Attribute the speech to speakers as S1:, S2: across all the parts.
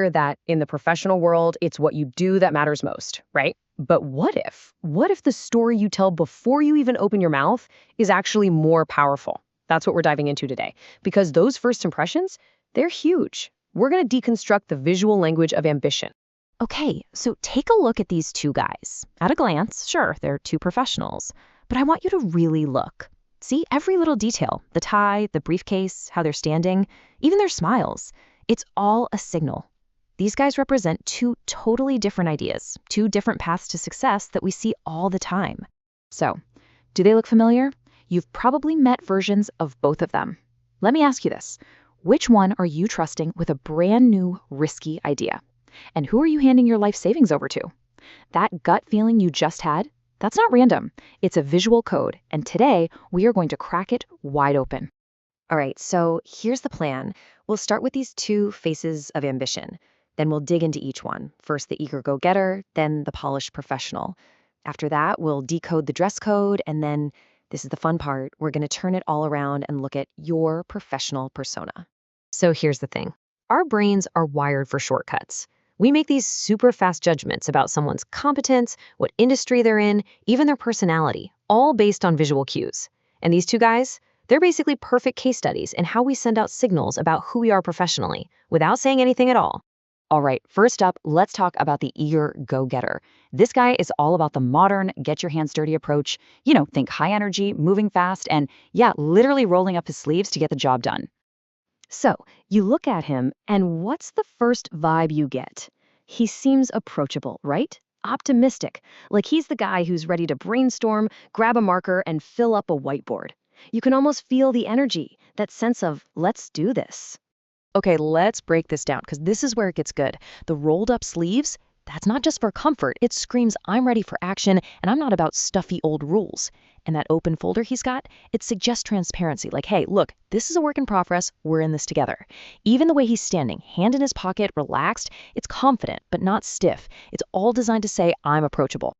S1: that in the professional world, it's what you do that matters most, right? But what if? What if the story you tell before you even open your mouth is actually more powerful? That's what we're diving into today. Because those first impressions, they're huge. We're going to deconstruct the visual language of ambition.
S2: Okay, so take a look at these two guys. At a glance, sure, they're two professionals, but I want you to really look. See every little detail, the tie, the briefcase, how they're standing, even their smiles. It's all a signal. These guys represent two totally different ideas, two different paths to success that we see all the time. So, do they look familiar? You've probably met versions of both of them. Let me ask you this. Which one are you trusting with a brand new, risky idea? And who are you handing your life savings over to? That gut feeling you just had, that's not random. It's a visual code, and today we are going to crack it wide open.
S1: All right, so here's the plan. We'll start with these two faces of ambition. Then we'll dig into each one. First, the eager go-getter, then the polished professional. After that, we'll decode the dress code, and then, this is the fun part, we're going to turn it all around and look at your professional persona. So here's the thing. Our brains are wired for shortcuts. We make these super fast judgments about someone's competence, what industry they're in, even their personality, all based on visual cues. And these two guys, they're basically perfect case studies in how we send out signals about who we are professionally without saying anything at all. All right, first up, let's talk about the eager go-getter. This guy is all about the modern, get-your-hands-dirty approach. Think high energy, moving fast, and literally rolling up his sleeves to get the job done. So, you look at him, and what's the first vibe you get? He seems approachable, right? Optimistic, like he's the guy who's ready to brainstorm, grab a marker, and fill up a whiteboard. You can almost feel the energy, that sense of, let's do this. Okay, let's break this down, because this is where it gets good. The rolled up sleeves, that's not just for comfort. It screams, I'm ready for action, and I'm not about stuffy old rules. And that open folder he's got, it suggests transparency, like, hey, look, this is a work in progress, we're in this together. Even the way he's standing, hand in his pocket, relaxed, it's confident, but not stiff. It's all designed to say, I'm approachable.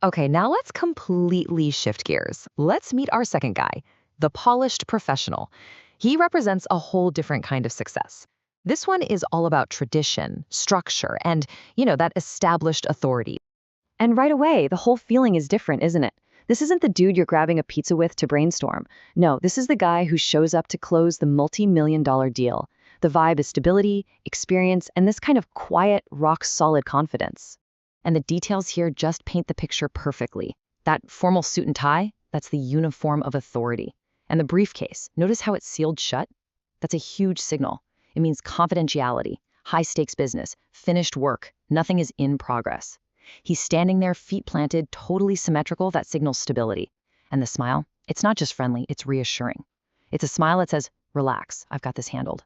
S1: Okay, now let's completely shift gears. Let's meet our second guy, the polished professional. He represents a whole different kind of success. This one is all about tradition, structure, and, that established authority. And right away, the whole feeling is different, isn't it? This isn't the dude you're grabbing a pizza with to brainstorm. No, this is the guy who shows up to close the multi-million-dollar deal. The vibe is stability, experience, and this kind of quiet, rock-solid confidence. And the details here just paint the picture perfectly. That formal suit and tie, that's the uniform of authority. And the briefcase, notice how it's sealed shut? That's a huge signal. It means confidentiality, high-stakes business, finished work, nothing is in progress. He's standing there, feet planted, totally symmetrical, that signals stability. And the smile, it's not just friendly, it's reassuring. It's a smile that says, relax, I've got this handled.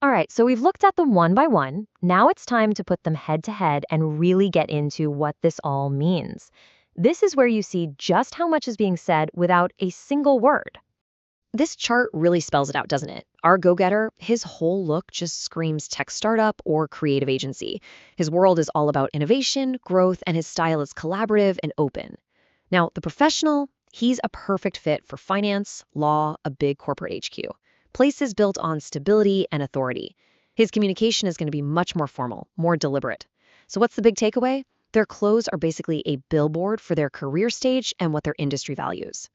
S1: All right, so we've looked at them one by one. Now it's time to put them head to head and really get into what this all means. This is where you see just how much is being said without a single word. This chart really spells it out, doesn't it? Our go-getter, his whole look just screams tech startup or creative agency. His world is all about innovation, growth, and his style is collaborative and open. Now, the professional, he's a perfect fit for finance, law, a big corporate HQ. Places built on stability and authority. His communication is going to be much more formal, more deliberate. So what's the big takeaway? Their clothes are basically a billboard for their career stage and what their industry values.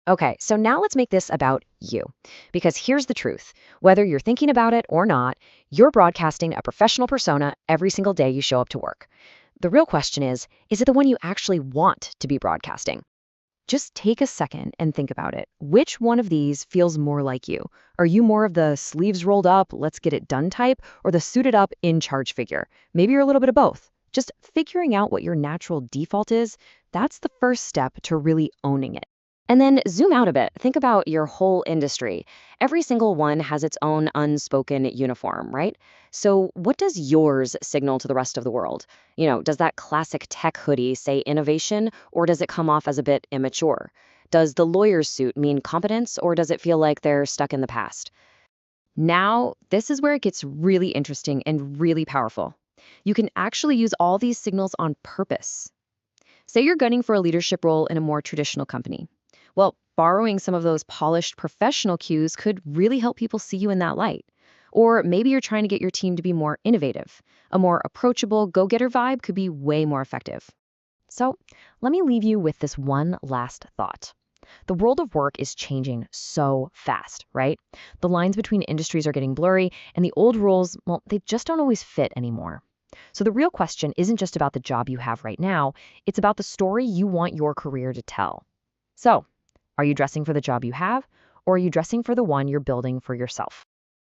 S1: Okay, so now let's make this about you. Because here's the truth. Whether you're thinking about it or not, you're broadcasting a professional persona every single day you show up to work. The real question is it the one you actually want to be broadcasting? Just take a second and think about it. Which one of these feels more like you? Are you more of the sleeves rolled up, let's get it done type, or the suited up, in charge figure? Maybe you're a little bit of both. Just figuring out what your natural default is, that's the first step to really owning it. And then zoom out a bit. Think about your whole industry. Every single one has its own unspoken uniform, right? So what does yours signal to the rest of the world? Does that classic tech hoodie say innovation, or does it come off as a bit immature? Does the lawyer's suit mean competence, or does it feel like they're stuck in the past? Now, this is where it gets really interesting and really powerful. You can actually use all these signals on purpose. Say you're gunning for a leadership role in a more traditional company. Well, borrowing some of those polished professional cues could really help people see you in that light. Or maybe you're trying to get your team to be more innovative. A more approachable, go-getter vibe could be way more effective.
S2: So let me leave you with this one last thought. The world of work is changing so fast, right? The lines between industries are getting blurry, and the old rules, well, they just don't always fit anymore. So the real question isn't just about the job you have right now, it's about the story you want your career to tell. So, are you dressing for the job you have, or are you dressing for the one you're building for yourself?